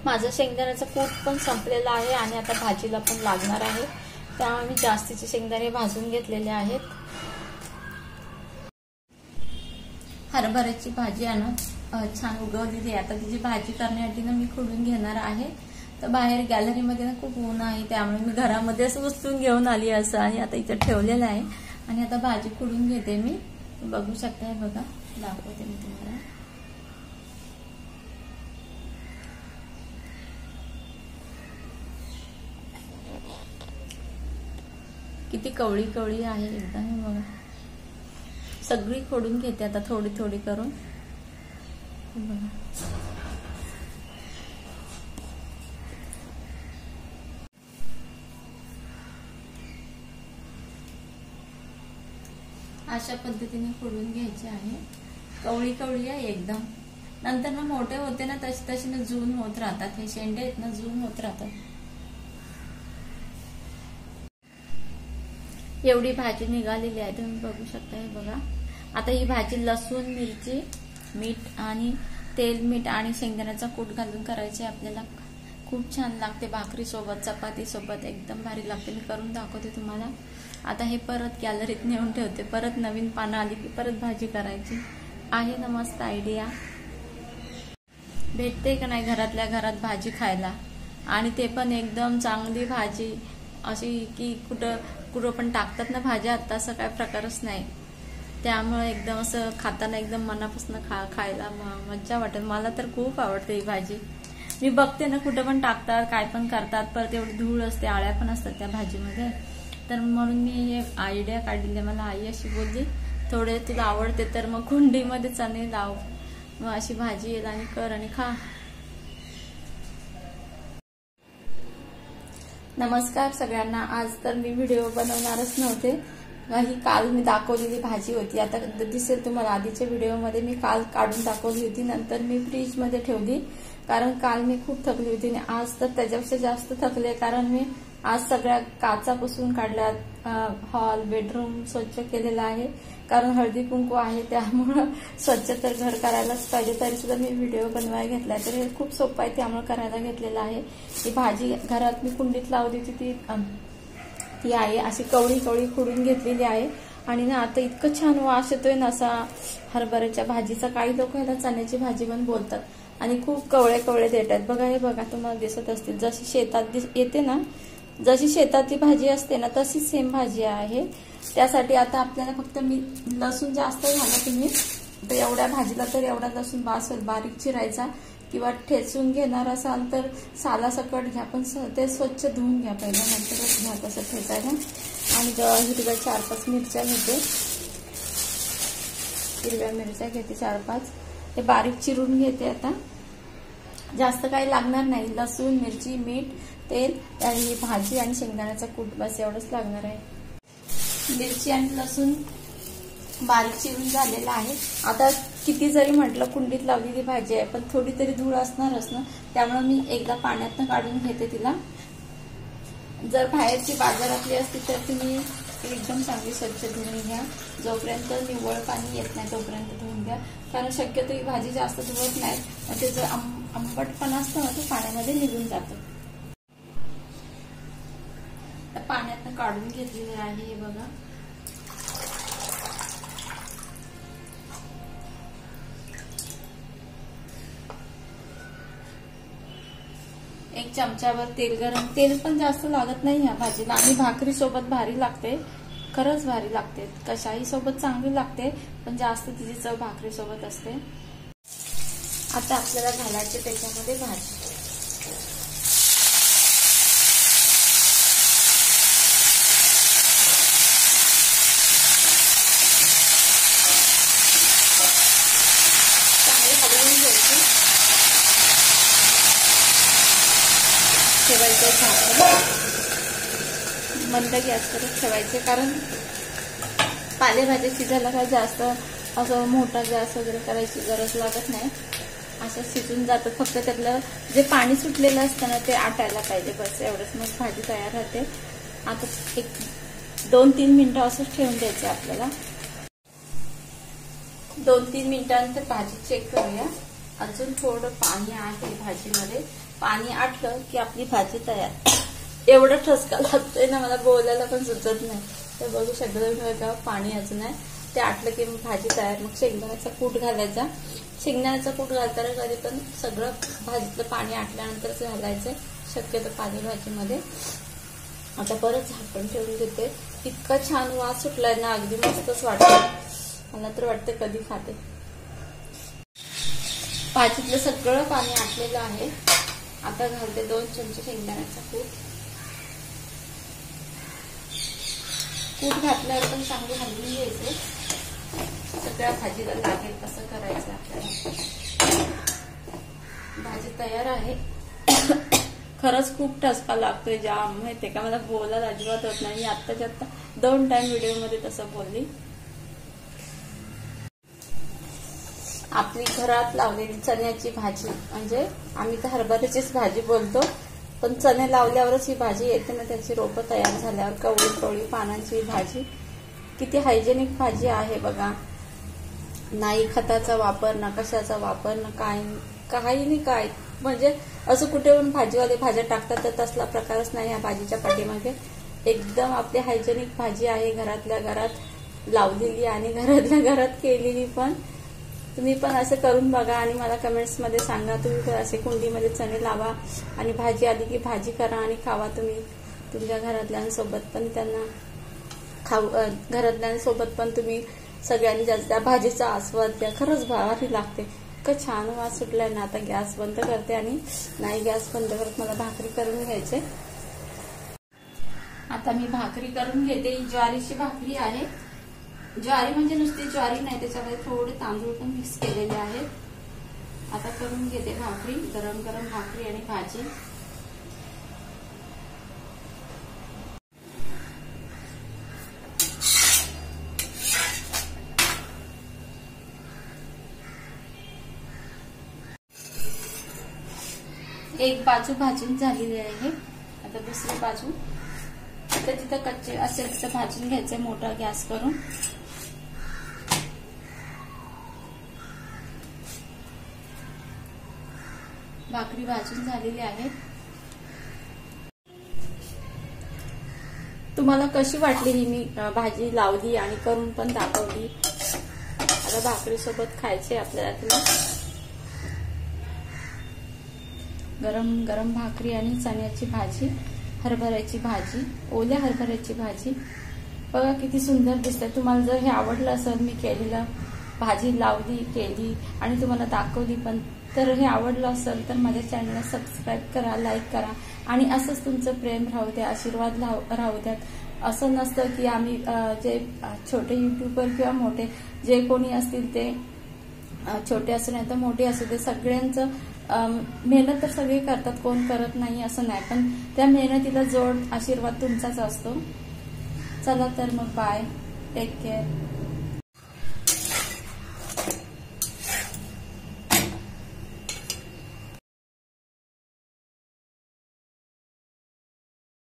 माझं शेंगदाण्याचं कूट पण संपलेलं आहे आणि आता भाजीला पण लागणार आहे, त्यामुळे मी जास्तीचे शेंगदाणे भाजून घेतलेले आहेत. हरभऱ्याची भाजी आहे ना छान उगवलेली आहे. आता तिची भाजी करण्यासाठी ना मी खुडून घेणार आहे. तर बाहेर गॅलरीमध्ये ना खूप ऊन आहे, त्यामुळे मी घरामध्येच उचलून घेऊन आली असं आहे. आता इथं ठेवलेलं आहे आणि आता भाजी खुडून घेते मी. बघू शकताय, बघा दाखवते मी तुम्हाला. किती कवळी कवळी आहे एकदम, बघा. सगळी खोडून घेते आता थोडी थोडी करून, बघा. अशा पद्धतीने खोडून घ्यायचे आहे. कवळी कवळी आहे एकदम. नंतर ना मोठे होते ना तशी तशी ना जून होत राहतात. हे शेंडे आहेत ना जून होत राहतात. एवढी भाजी निघालेली आहे, तुम्ही बघू शकता. हे बघा. आता ही भाजी लसूण, मिरची, मीठ आणि तेल, मीठ आणि शेंगदाण्याचा कूट घालून करायची आपल्याला. खूप छान लागते भाकरी सोबत, चपाती सोबत एकदम भारी लागते. मी करून दाखवते तुम्हाला. आता हे परत गॅलरीत नेऊन ठेवते. परत नवीन पानं आली की परत भाजी करायची आहे ना. मस्त आयडिया. भेटते का नाही घरातल्या घरात भाजी खायला, आणि ते पण एकदम चांगली भाजी, अशी की कुठं पण टाकतात ना भाज्या, आता असं काय प्रकारच नाही. त्यामुळे एकदम असं खाताना एकदम मनापासून खायला मज्जा वाटेल. मला तर खूप आवडते ही भाजी. मी बघते ना कुठं पण टाकतात, काय पण करतात, परत एवढी धूळ असते, आळ्या पण असतात त्या भाजीमध्ये. तर म्हणून मी हे आयडिया काढली. मला आई अशी बोलली, थोडे तुला आवडते तर मग कुंडीमध्ये चणे लाव, मग अशी भाजी येईल आणि कर आणि खा. नमस्कार सगळ्यांना. आज तर मी व्हिडिओ बनवणारच नव्हते. ही काल मी दाखवलेली भाजी होती. आता दिसेल तुम्हाला आधीच्या व्हिडिओमध्ये मी काल काढून दाखवली होती. नंतर मी फ्रीजमध्ये ठेवली, कारण काल मी खूप थकली होती आणि आज तर त्याच्यापेक्षा जास्त थकले, कारण मी आज सगळ्या काचा पुसून काढल्यात. हॉल, बेडरूम स्वच्छ केलेला आहे, कारण हळदी कुंकू आहे, त्यामुळं स्वच्छ तर घर करायलाच पाहिजे. तरी सुद्धा मी व्हिडिओ बनवायला घेतलाय. तर हे खूप सोपं आहे, त्यामुळे करायला घेतलेलं आहे. ही भाजी घरात मी कुंडीत लावली होती, ती आहे अशी कवळी कवळी खोडून घेतलेली आहे. आणि ना आता इतकं छान वास येतोय ना असा हरभऱ्याच्या भाजीचा. काही लोक ह्याला चण्याची भाजी पण बोलतात, आणि खूप कवळे कवळे देतात. बघा, हे बघा, तुम्हाला दिसत असतील. जशी शेतात येते ना, जशी शेतातली भाजी असते ना, तशीच सेम भाजी आहे. त्यासाठी आता आपल्याला फक्त लसूण जास्त झाला तुम्ही तर एवढ्या भाजीला तर एवढा लसूण बास होईल. बारीक चिरायचा किंवा ठेचून घेणार असाल तर सालासकट घ्या, पण ते स्वच्छ धुवून घ्या पहिला, नंतरच घ्या तसं ठेचायला. आणि हिरव्या 4-5 मिरच्या घेते. हिरव्या मिरच्या घेते 4-5. हे बारीक चिरून घेते. आता जास्त काही लागणार नाही. लसूण, मिरची, मीठ, तेल आणि ही भाजी आणि शेंगदाण्याचा कूट, बस एवढंच लागणार आहे. मिरची आणि लसूण बारीक चिरून झालेला आहे. आता किती जरी म्हटलं कुंडीत लावलेली भाजी आहे, पण थोडी तरी धूळ असणारच ना, त्यामुळे मी एकदा पाण्यातनं काढून घेते तिला. जर बाहेरची बाजारातली असती तर तुम्ही एकदम चांगली स्वच्छ धुवून घ्या. जोपर्यंत निव्वळ पाणी येत नाही तोपर्यंत धुवून घ्या, कारण शक्यतो ही भाजी जास्त धुवत नाही. त्याचं आंबटपणा असतं ना, तो पाण्यामध्ये निघून जातो. पाण्यातनं काढून घेतलेलं आहे हे बघा. एक चमचाभर तेल गरम. तेल पण जास्त लागत नाही ह्या भाजीला, आणि भाकरी सोबत भारी लागते. खरंच भारी लागते. कशाही सोबत चांगली लागते, पण जास्त तिची चव भाकरी सोबत असते. आता आपल्याला घालायचे त्याच्यामध्ये भाजी. ठेवायचे मंद गॅसवर ठेवायचे, कारण पालेभाजी शिजायला काय जास्त असं मोठा गॅस वगैरे करायची गरज लागत नाही. असं शिजून जातं. फक्त त्यातलं जे पाणी सुटलेलं असतं ना ते आटायला पाहिजे, बस एवढंच. मग भाजी तयार राहते. आता एक 2-3 मिनिटं असंच ठेवून द्यायचे आपल्याला. 2-3 मिनिटांनंतर भाजी चेक करूया. अजून थोडं पाणी आहे भाजीमध्ये. पाणी आटलं की आपली भाजी तयार. एवढं ठसका लागतोय ना, मला बोलायला पण सुचत नाही. तर बघू शकता तुम्ही बघा, पाणी अजून आहे. ते आटलं की मग भाजी तयार. मग शेंगदाण्याचा कूट घालायचा. शेंगदाण्याचा कूट घालताना कधी पण सगळं भाजीतलं पाणी आटल्यानंतरच घालायचं शक्यतो पालेभाजीमध्ये. आता परत झाकण ठेवून घेते. इतका छान वास सुटलाय ना, अगदी मस्तच वाटतं. मला तर वाटतं कधी खाते. भाजीतलं सगळं पाणी आटलेलं आहे. आता घालते 2 चमचे शेंगदाण्याचा कूट. कूट घातल्यावर पण चांगलं हलवून घ्यायचं. सगळ्या भाजीला लागेल कसं करायचं आपल्याला. भाजी तयार आहे. खरंच खूप ठसका लागतोय जाम, माहितीये का. मला बोलायला अजिबात होत नाही. मी आत्ताच्या आत्ता 2 टाइम व्हिडिओमध्ये तसं बोलली. आपली घरात लावलेली चण्याची भाजी, म्हणजे आम्ही तर हरभऱ्याचीच भाजी बोलतो, पण चणे लावल्यावरच ही भाजी येते ना. त्याची रोपं तयार झाल्यावर कवळी कवळी पानांची भाजी. किती हायजेनिक भाजी आहे बघा. नाही खताचा वापर ना, कशाचा वापर ना, काही नाही काय. म्हणजे असं कुठे पण भाजीवाले भाज्या टाकतात तर तसला प्रकारच नाही या भाजीच्या पाठीमागे. एकदम आपली हायजेनिक भाजी आहे, घरातल्या घरात लावलेली आणि घरातल्या घरात केलेली पण. तुम्ही पण असं करून बघा आणि मला कमेंट्समध्ये सांगा. तुम्ही पण असे कुंडीमध्ये चणे लावा आणि भाजी आली की भाजी करा आणि खावा. तुम्ही तुमच्या घरातल्यांसोबत पण त्यांना घरातल्यांसोबत पण तुम्ही सगळ्यांनी जास्त त्या भाजीचा आस्वाद द्या. खरंच भारी लागते. इतकं छान वास सुटलाय ना. आता गॅस बंद करते आणि नाही गॅस बंद करत, मला भाकरी करून घ्यायचे. आता मी भाकरी करून घेते. ज्वारीची भाकरी आहे. ज्वारी म्हणजे नुसती ज्वारी नाही, त्याच्यामध्ये थोडे तांदूळ पण मिक्स केलेले आहेत. आता करून घेते भाकरी. गरम गरम भाकरी आणि भाजी. एक बाजू भाजून झालेली आहे. आता दुसरी बाजू. आता तिथं कच्चे असेल तिथं भाजून घ्यायचे मोठा गॅस करून. भाकरी भाजून झालेली आहे. तुम्हाला कशी वाटली ही मी भाजी लावली आणि करून पण दाखवली. आता भाकरी सोबत खायचे आपल्याला. तुला गरम गरम भाकरी आणि चण्याची भाजी, हरभऱ्याची भाजी, ओल्या हरभऱ्याची भाजी. बघा किती सुंदर दिसते. तुम्हाला जर हे आवडलं असेल, मी केलेलं भाजी लावली केली आणि तुम्हाला दाखवली पण, तर हे आवडलं असेल तर माझ्या चॅनलला सबस्क्राईब करा, लाईक करा आणि असंच तुमचं प्रेम राहू द्या, आशीर्वाद राहू द्यात. असं नसतं की आम्ही जे छोटे युट्यूबर किंवा मोठे जे कोणी असतील ते छोटे असू नाही तर मोठे असू दे, सगळ्यांचं मेहनत तर सगळे करतात, कोण करत नाही असं नाही, पण त्या मेहनतीला जोड आशीर्वाद तुमचाच असतो. चला तर मग बाय, टेक केअर.